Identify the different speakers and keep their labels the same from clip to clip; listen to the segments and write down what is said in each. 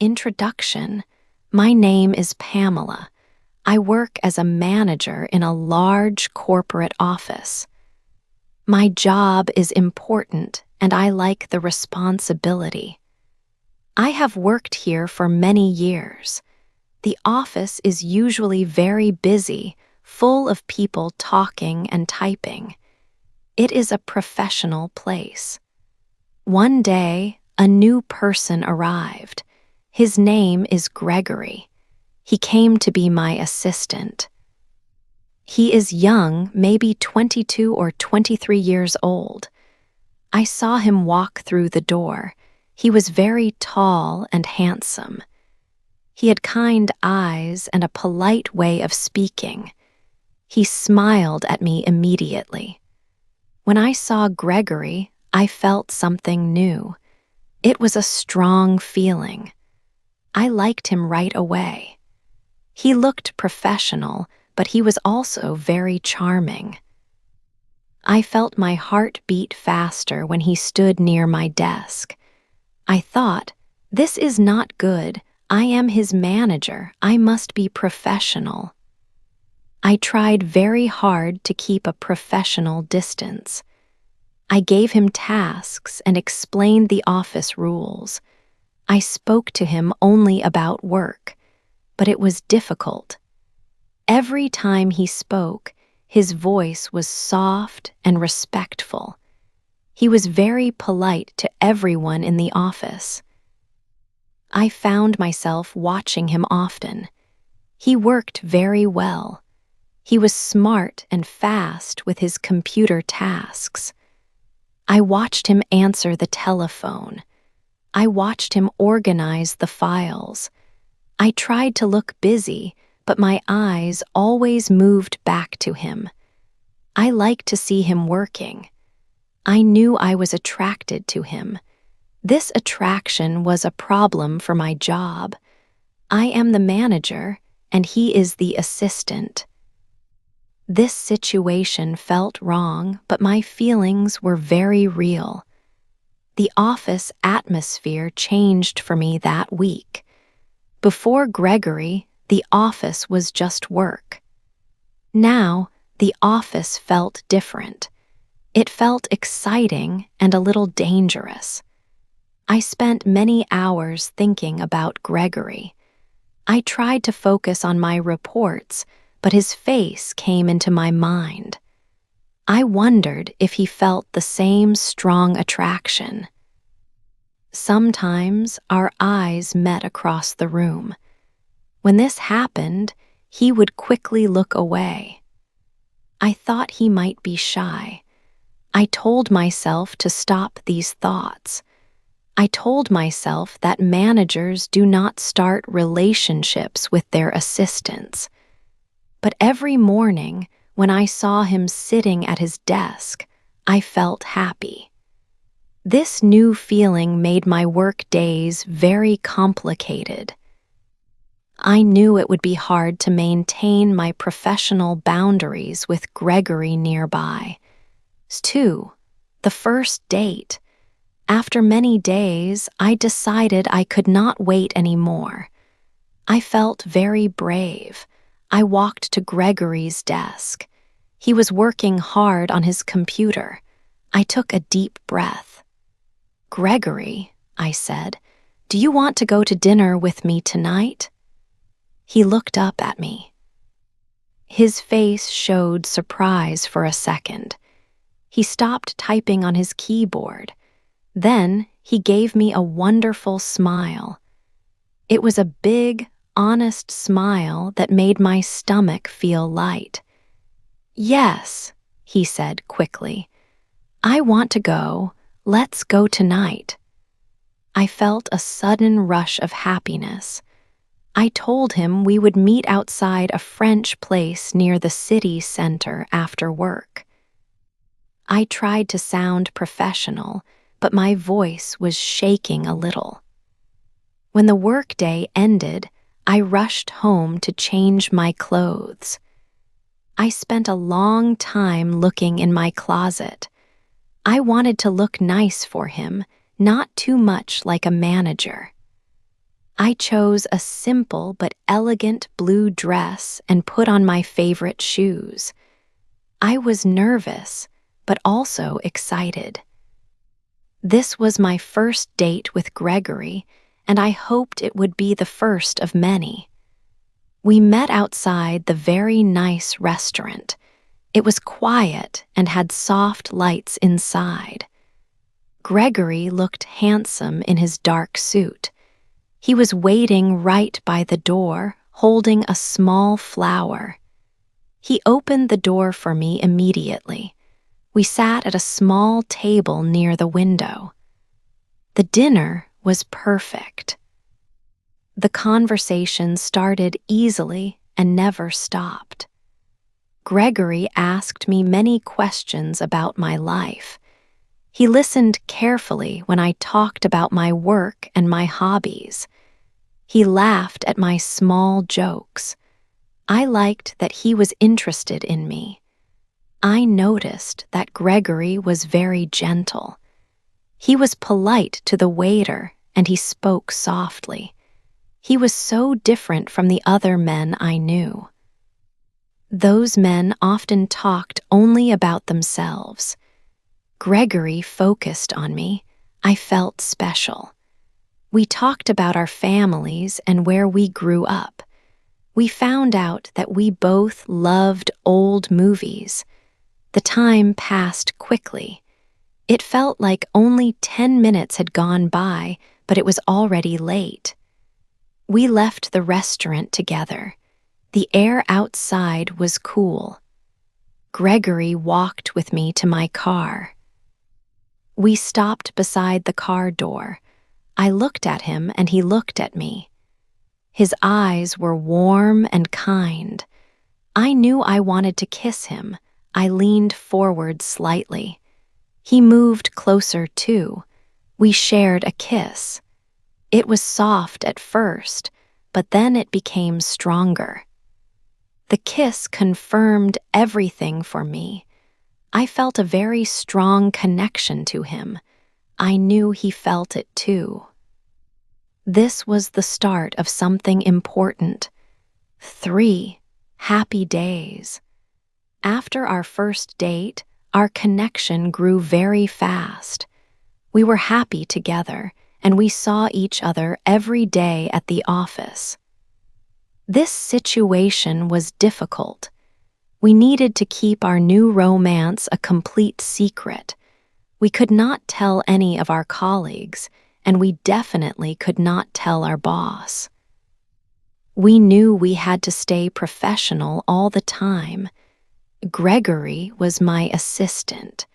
Speaker 1: Introduction. My name is Pamela. I work as a manager in a large corporate office. My job is important and I like the responsibility. I have worked here for many years. The office is usually very busy, full of people talking and typing. It is a professional place. One day, a new person arrived. His name is Gregory. He came to be my assistant. He is young, maybe 22 or 23 years old. I saw him walk through the door. He was very tall and handsome. He had kind eyes and a polite way of speaking. He smiled at me immediately. When I saw Gregory, I felt something new. It was a strong feeling. I liked him right away. He looked professional, but he was also very charming. I felt my heart beat faster when he stood near my desk. I thought, this is not good. I am his manager. I must be professional. I tried very hard to keep a professional distance. I gave him tasks and explained the office rules. I spoke to him only about work, but it was difficult. Every time he spoke, his voice was soft and respectful. He was very polite to everyone in the office. I found myself watching him often. He worked very well. He was smart and fast with his computer tasks. I watched him answer the telephone. I watched him organize the files. I tried to look busy, but my eyes always moved back to him. I liked to see him working. I knew I was attracted to him. This attraction was a problem for my job. I am the manager, and he is the assistant. This situation felt wrong, but my feelings were very real. The office atmosphere changed for me that week. Before Gregory, the office was just work. Now, the office felt different. It felt exciting and a little dangerous. I spent many hours thinking about Gregory. I tried to focus on my reports, but his face came into my mind. I wondered if he felt the same strong attraction. Sometimes our eyes met across the room. When this happened, he would quickly look away. I thought he might be shy. I told myself to stop these thoughts. I told myself that managers do not start relationships with their assistants. But every morning, when I saw him sitting at his desk, I felt happy. This new feeling made my work days very complicated. I knew it would be hard to maintain my professional boundaries with Gregory nearby. 2. The first date. After many days, I decided I could not wait anymore. I felt very brave. I walked to Gregory's desk. He was working hard on his computer. I took a deep breath. "Gregory," I said, "do you want to go to dinner with me tonight?" He looked up at me. His face showed surprise for a second. He stopped typing on his keyboard. Then he gave me a wonderful smile. It was a big, honest smile that made my stomach feel light. "Yes," he said quickly. "I want to go. Let's go tonight." I felt a sudden rush of happiness. I told him we would meet outside a French place near the city center after work. I tried to sound professional, but my voice was shaking a little. When the workday ended, I rushed home to change my clothes. I spent a long time looking in my closet. I wanted to look nice for him, not too much like a manager. I chose a simple but elegant blue dress and put on my favorite shoes. I was nervous, but also excited. This was my first date with Gregory, and I hoped it would be the first of many. We met outside the very nice restaurant. It was quiet and had soft lights inside. Gregory looked handsome in his dark suit. He was waiting right by the door, holding a small flower. He opened the door for me immediately. We sat at a small table near the window. The dinner was perfect. The conversation started easily and never stopped. Gregory asked me many questions about my life. He listened carefully when I talked about my work and my hobbies. He laughed at my small jokes. I liked that he was interested in me. I noticed that Gregory was very gentle. He was polite to the waiter, and he spoke softly. He was so different from the other men I knew. Those men often talked only about themselves. Gregory focused on me. I felt special. We talked about our families and where we grew up. We found out that we both loved old movies. The time passed quickly. It felt like only 10 minutes had gone by, but it was already late. We left the restaurant together. The air outside was cool. Gregory walked with me to my car. We stopped beside the car door. I looked at him and he looked at me. His eyes were warm and kind. I knew I wanted to kiss him. I leaned forward slightly. He moved closer too. We shared a kiss. It was soft at first, but then it became stronger. The kiss confirmed everything for me. I felt a very strong connection to him. I knew he felt it too. This was the start of something important. 3 happy days. After our first date, our connection grew very fast. We were happy together, and we saw each other every day at the office. This situation was difficult. We needed to keep our new romance a complete secret. We could not tell any of our colleagues, and we definitely could not tell our boss. We knew we had to stay professional all the time. Gregory was my assistant.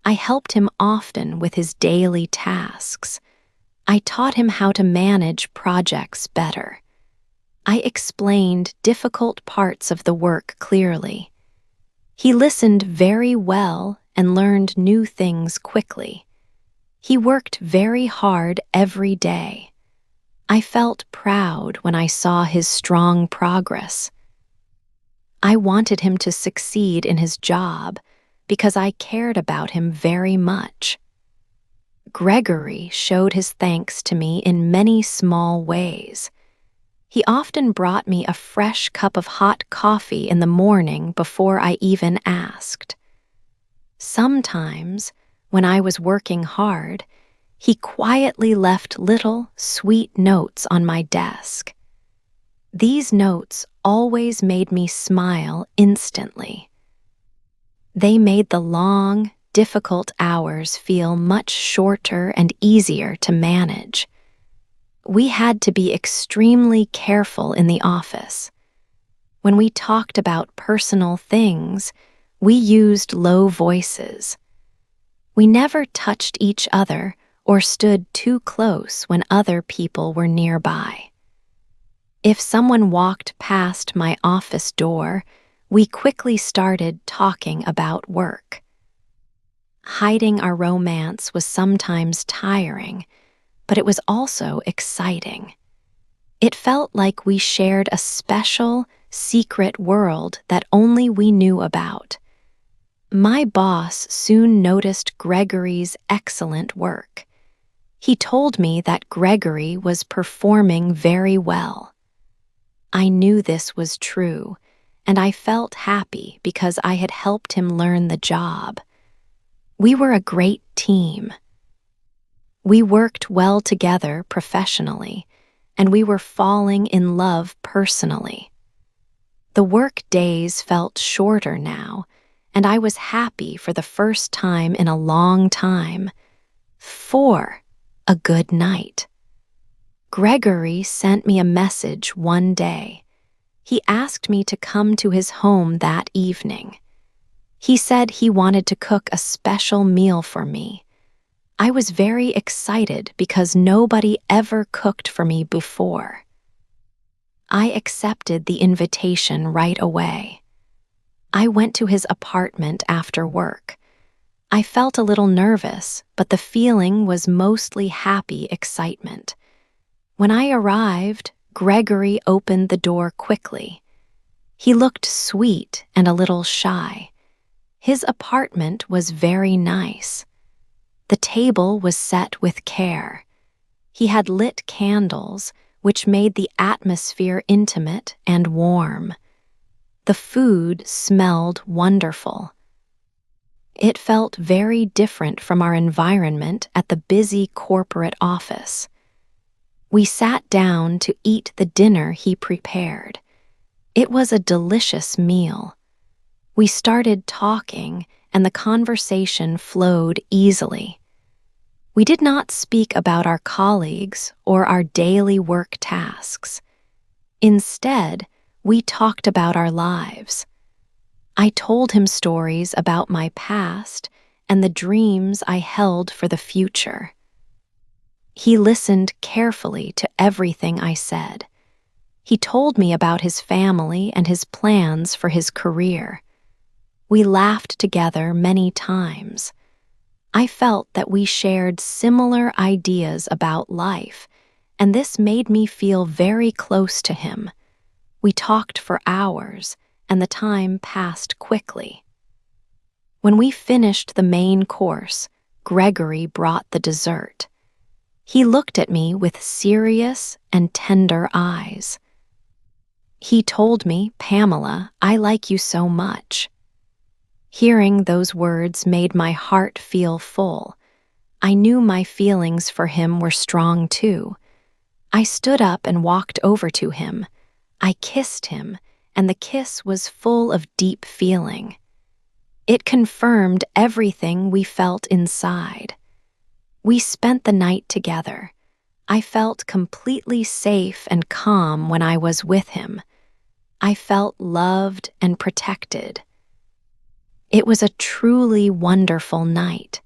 Speaker 1: I helped him often with his daily tasks. I taught him how to manage projects better. I explained difficult parts of the work clearly. He listened very well and learned new things quickly. He worked very hard every day. I felt proud when I saw his strong progress. I wanted him to succeed in his job because I cared about him very much. Gregory showed his thanks to me in many small ways. He often brought me a fresh cup of hot coffee in the morning before I even asked. Sometimes, when I was working hard, he quietly left little, sweet notes on my desk. These notes always made me smile instantly. They made the long, difficult hours feel much shorter and easier to manage. We had to be extremely careful in the office. When we talked about personal things, we used low voices. We never touched each other or stood too close when other people were nearby. If someone walked past my office door, we quickly started talking about work. Hiding our romance was sometimes tiring, but it was also exciting. It felt like we shared a special, secret world that only we knew about. My boss soon noticed Gregory's excellent work. He told me that Gregory was performing very well. I knew this was true, and I felt happy because I had helped him learn the job. We were a great team. We worked well together professionally, and we were falling in love personally. The work days felt shorter now, and I was happy for the first time in a long time. For a good night. Gregory sent me a message one day. He asked me to come to his home that evening. He said he wanted to cook a special meal for me. I was very excited because nobody ever cooked for me before. I accepted the invitation right away. I went to his apartment after work. I felt a little nervous, but the feeling was mostly happy excitement. When I arrived, Gregory opened the door quickly. He looked sweet and a little shy. His apartment was very nice. The table was set with care. He had lit candles, which made the atmosphere intimate and warm. The food smelled wonderful. It felt very different from our environment at the busy corporate office. We sat down to eat the dinner he prepared. It was a delicious meal. We started talking, and the conversation flowed easily. We did not speak about our colleagues or our daily work tasks. Instead, we talked about our lives. I told him stories about my past and the dreams I held for the future. He listened carefully to everything I said. He told me about his family and his plans for his career. We laughed together many times. I felt that we shared similar ideas about life, and this made me feel very close to him. We talked for hours, and the time passed quickly. When we finished the main course, Gregory brought the dessert. He looked at me with serious and tender eyes. He told me, "Pamela, I like you so much." Hearing those words made my heart feel full. I knew my feelings for him were strong too. I stood up and walked over to him. I kissed him, and the kiss was full of deep feeling. It confirmed everything we felt inside. We spent the night together. I felt completely safe and calm when I was with him. I felt loved and protected. It was a truly wonderful night.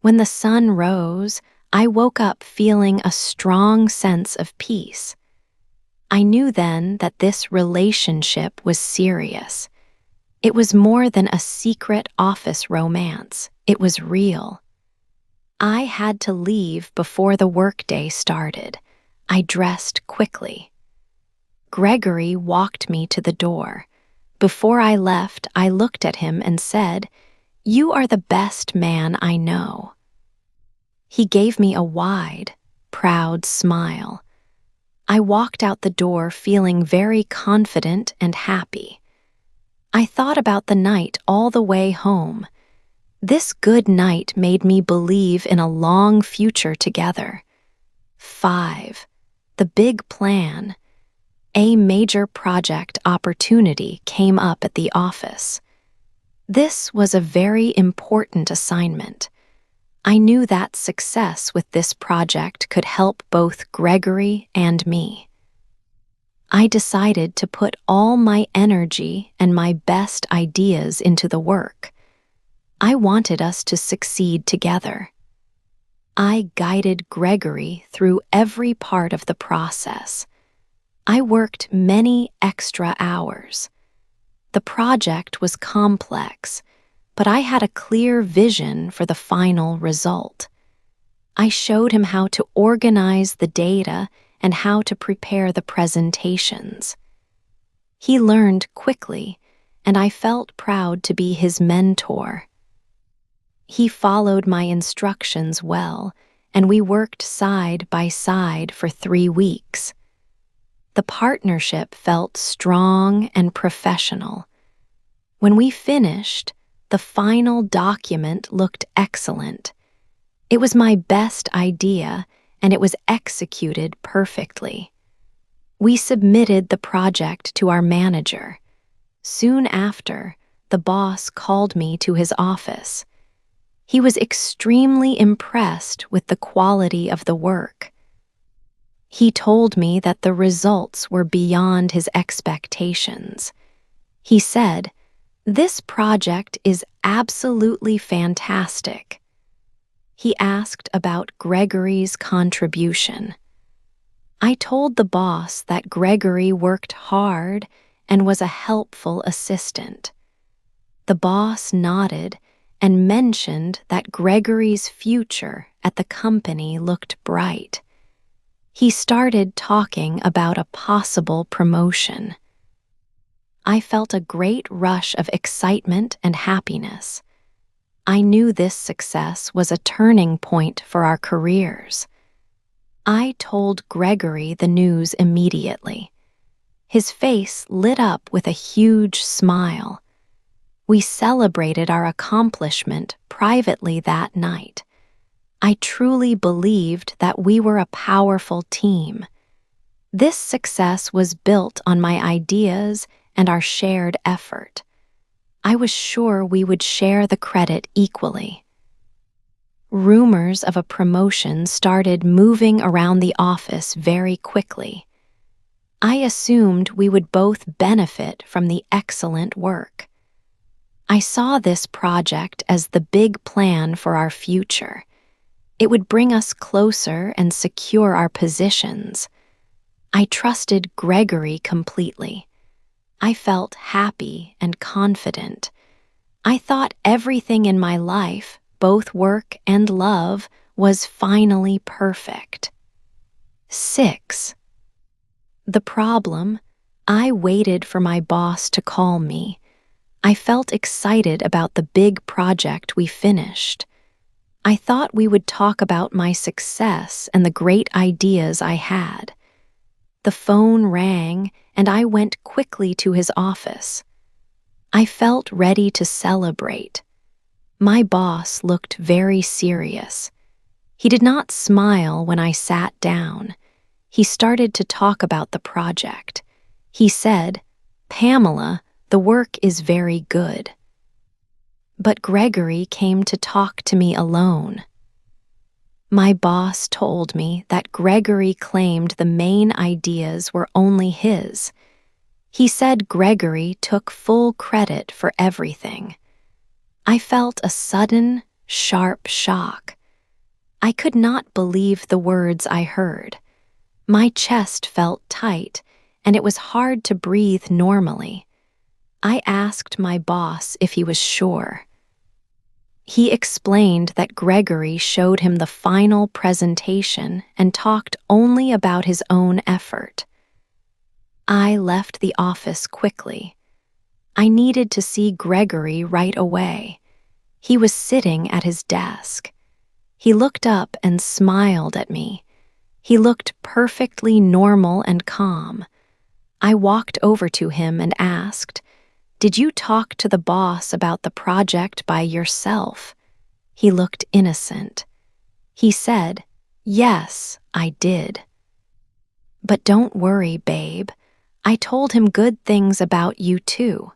Speaker 1: When the sun rose, I woke up feeling a strong sense of peace. I knew then that this relationship was serious. It was more than a secret office romance. It was real. I had to leave before the workday started. I dressed quickly. Gregory walked me to the door. Before I left, I looked at him and said, "You are the best man I know." He gave me a wide, proud smile. I walked out the door feeling very confident and happy. I thought about the night all the way home. This good night made me believe in a long future together. 5. The big plan. A major project opportunity came up at the office. This was a very important assignment. I knew that success with this project could help both Gregory and me. I decided to put all my energy and my best ideas into the work. I wanted us to succeed together. I guided Gregory through every part of the process. I worked many extra hours. The project was complex, but I had a clear vision for the final result. I showed him how to organize the data and how to prepare the presentations. He learned quickly, and I felt proud to be his mentor. He followed my instructions well, and we worked side by side for 3 weeks. The partnership felt strong and professional. When we finished, the final document looked excellent. It was my best idea, and it was executed perfectly. We submitted the project to our manager. Soon after, the boss called me to his office. He was extremely impressed with the quality of the work. He told me that the results were beyond his expectations. He said, "This project is absolutely fantastic." He asked about Gregory's contribution. I told the boss that Gregory worked hard and was a helpful assistant. The boss nodded and mentioned that Gregory's future at the company looked bright. He started talking about a possible promotion. I felt a great rush of excitement and happiness. I knew this success was a turning point for our careers. I told Gregory the news immediately. His face lit up with a huge smile. We celebrated our accomplishment privately that night. I truly believed that we were a powerful team. This success was built on my ideas and our shared effort. I was sure we would share the credit equally. Rumors of a promotion started moving around the office very quickly. I assumed we would both benefit from the excellent work. I saw this project as the big plan for our future. It would bring us closer and secure our positions. I trusted Gregory completely. I felt happy and confident. I thought everything in my life, both work and love, was finally perfect. 6. The problem: I waited for my boss to call me. I felt excited about the big project we finished. I thought we would talk about my success and the great ideas I had. The phone rang, and I went quickly to his office. I felt ready to celebrate. My boss looked very serious. He did not smile when I sat down. He started to talk about the project. He said, "Pamela, the work is very good." But Gregory came to talk to me alone. My boss told me that Gregory claimed the main ideas were only his. He said Gregory took full credit for everything. I felt a sudden, sharp shock. I could not believe the words I heard. My chest felt tight, and it was hard to breathe normally. I asked my boss if he was sure. He explained that Gregory showed him the final presentation and talked only about his own effort. I left the office quickly. I needed to see Gregory right away. He was sitting at his desk. He looked up and smiled at me. He looked perfectly normal and calm. I walked over to him and asked, "Did you talk to the boss about the project by yourself?" He looked innocent. He said, "Yes, I did." "But don't worry, babe. I told him good things about you too."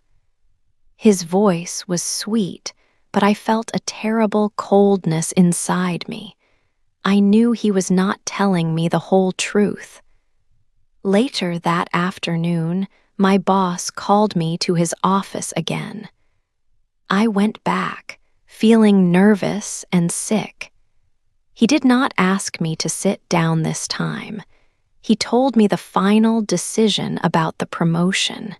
Speaker 1: His voice was sweet, but I felt a terrible coldness inside me. I knew he was not telling me the whole truth. Later that afternoon, my boss called me to his office again. I went back, feeling nervous and sick. He did not ask me to sit down this time. He told me the final decision about the promotion.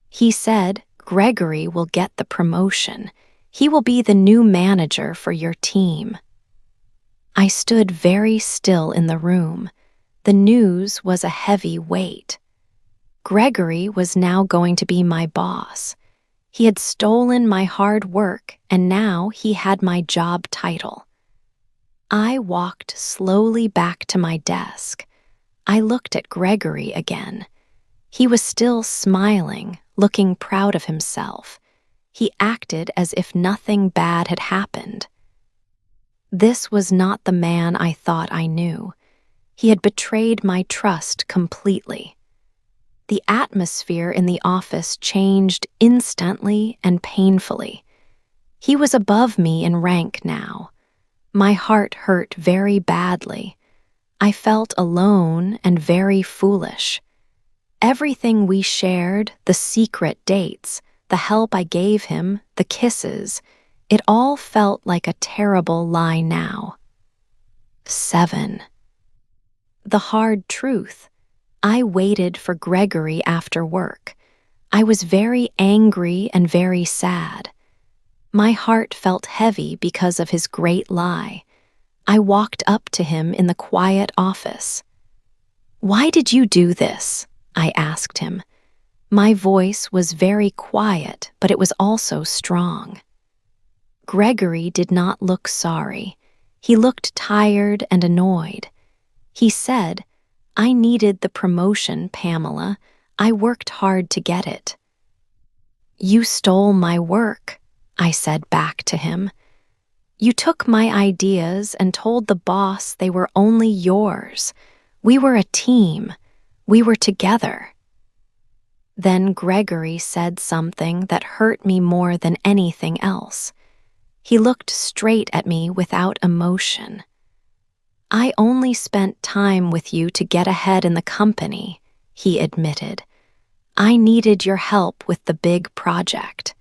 Speaker 1: He said, "Gregory will get the promotion. He will be the new manager for your team." I stood very still in the room. The news was a heavy weight. Gregory was now going to be my boss. He had stolen my hard work, and now he had my job title. I walked slowly back to my desk. I looked at Gregory again. He was still smiling, looking proud of himself. He acted as if nothing bad had happened. This was not the man I thought I knew. He had betrayed my trust completely. The atmosphere in the office changed instantly and painfully. He was above me in rank now. My heart hurt very badly. I felt alone and very foolish. Everything we shared, the secret dates, the help I gave him, the kisses, it all felt like a terrible lie now. 7. The hard truth. I waited for Gregory after work. I was very angry and very sad. My heart felt heavy because of his great lie. I walked up to him in the quiet office. "Why did you do this?" I asked him. My voice was very quiet, but it was also strong. Gregory did not look sorry. He looked tired and annoyed. He said, "I needed the promotion, Pamela. I worked hard to get it." "You stole my work," I said back to him. "You took my ideas and told the boss they were only yours. We were a team. We were together." Then Gregory said something that hurt me more than anything else. He looked straight at me without emotion. "I only spent time with you to get ahead in the company," he admitted. "I needed your help with the big project.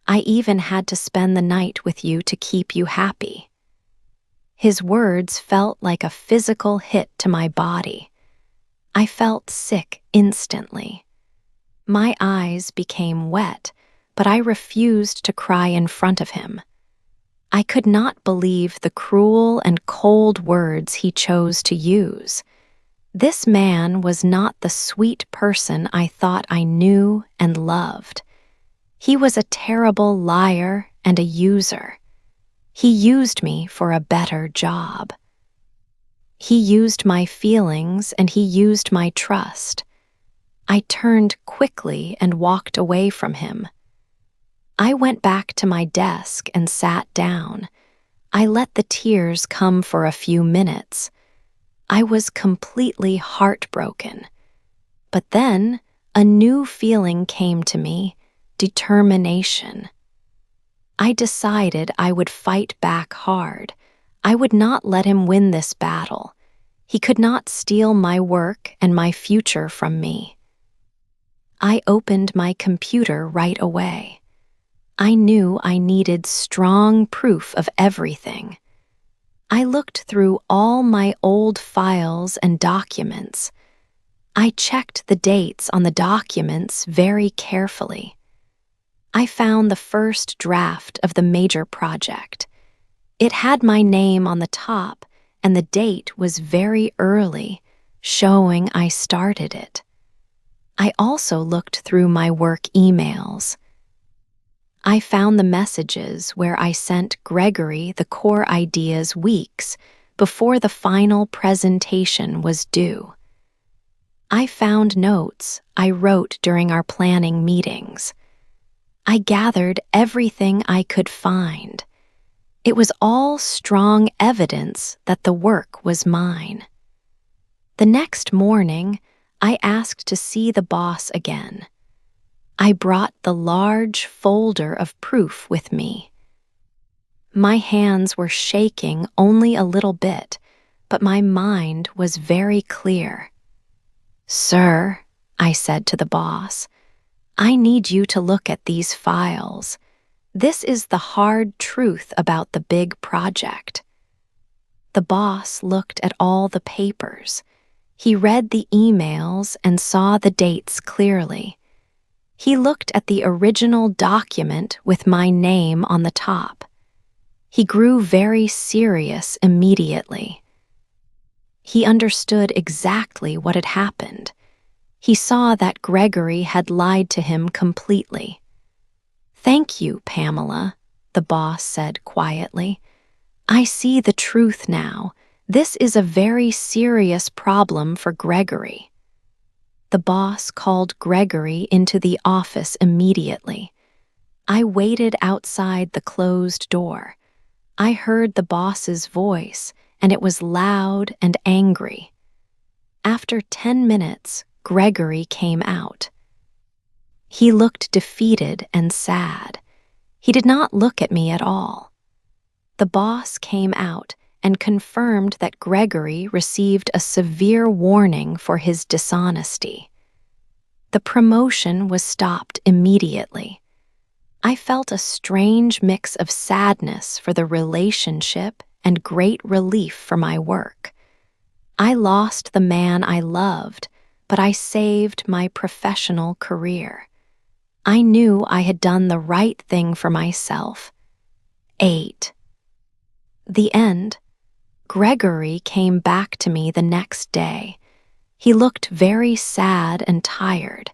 Speaker 1: I even had to spend the night with you to keep you happy." His words felt like a physical hit to my body. I felt sick instantly. My eyes became wet, but I refused to cry in front of him. I could not believe the cruel and cold words he chose to use. This man was not the sweet person I thought I knew and loved. He was a terrible liar and a user. He used me for a better job. He used my feelings and he used my trust. I turned quickly and walked away from him. I went back to my desk and sat down. I let the tears come for a few minutes. I was completely heartbroken. But then a new feeling came to me, determination. I decided I would fight back hard. I would not let him win this battle. He could not steal my work and my future from me. I opened my computer right away. I knew I needed strong proof of everything. I looked through all my old files and documents. I checked the dates on the documents very carefully. I found the first draft of the major project. It had my name on the top, and the date was very early, showing I started it. I also looked through my work emails. I found the messages where I sent Gregory the core ideas weeks before the final presentation was due. I found notes I wrote during our planning meetings. I gathered everything I could find. It was all strong evidence that the work was mine. The next morning, I asked to see the boss again. I brought the large folder of proof with me. My hands were shaking only a little bit, but my mind was very clear. "Sir," I said to the boss, "I need you to look at these files. This is the hard truth about the big project." The boss looked at all the papers. He read the emails and saw the dates clearly. He looked at the original document with my name on the top. He grew very serious immediately. He understood exactly what had happened. He saw that Gregory had lied to him completely. "Thank you, Pamela," the boss said quietly. I see the truth now. This is a very serious problem for Gregory. The boss called Gregory into the office immediately. I waited outside the closed door. I heard the boss's voice, and it was loud and angry. After 10 minutes, Gregory came out. He looked defeated and sad. He did not look at me at all. The boss came out and confirmed that Gregory received a severe warning for his dishonesty. The promotion was stopped immediately. I felt a strange mix of sadness for the relationship and great relief for my work. I lost the man I loved, but I saved my professional career. I knew I had done the right thing for myself. 8. The end. Gregory came back to me the next day. He looked very sad and tired.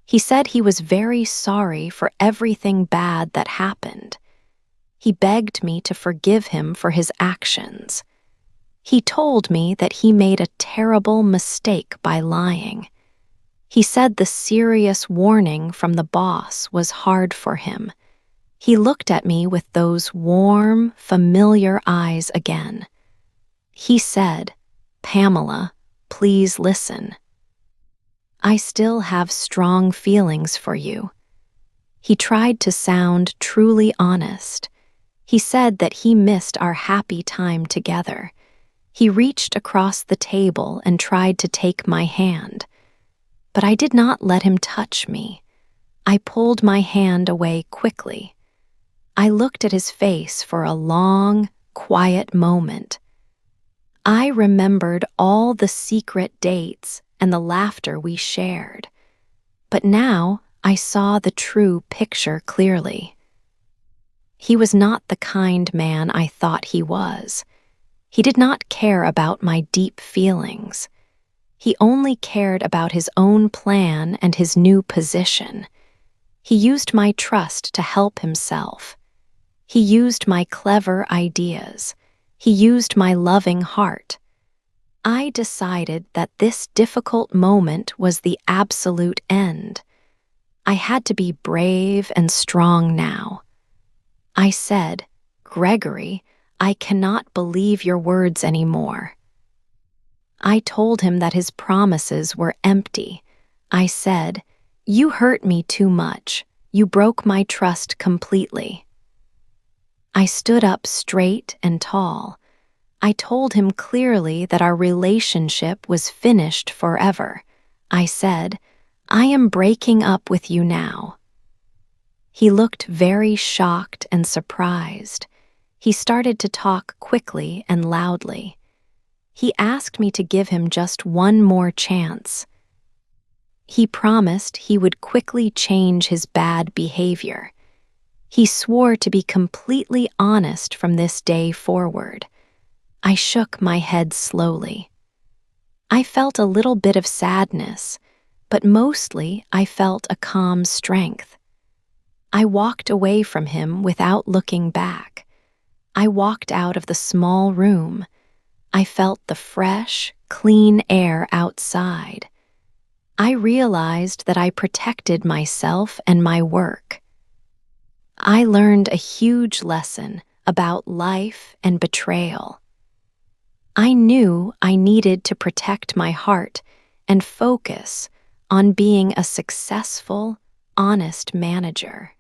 Speaker 1: He said he was very sorry for everything bad that happened. He begged me to forgive him for his actions. He told me that he made a terrible mistake by lying. He said the serious warning from the boss was hard for him. He looked at me with those warm, familiar eyes again. He said, "Pamela, please listen. I still have strong feelings for you." He tried to sound truly honest. He said that he missed our happy time together. He reached across the table and tried to take my hand. But I did not let him touch me. I pulled my hand away quickly. I looked at his face for a long, quiet moment. I remembered all the secret dates and the laughter we shared. But now I saw the true picture clearly. He was not the kind man I thought he was. He did not care about my deep feelings. He only cared about his own plan and his new position. He used my trust to help himself. He used my clever ideas. He used my loving heart. I decided that this difficult moment was the absolute end. I had to be brave and strong now. I said, "Gregory, I cannot believe your words anymore." I told him that his promises were empty. I said, "You hurt me too much. You broke my trust completely." I stood up straight and tall. I told him clearly that our relationship was finished forever. I said, "I am breaking up with you now." He looked very shocked and surprised. He started to talk quickly and loudly. He asked me to give him just one more chance. He promised he would quickly change his bad behavior. He swore to be completely honest from this day forward. I shook my head slowly. I felt a little bit of sadness, but mostly I felt a calm strength. I walked away from him without looking back. I walked out of the small room. I felt the fresh, clean air outside. I realized that I protected myself and my work. I learned a huge lesson about life and betrayal. I knew I needed to protect my heart and focus on being a successful, honest manager.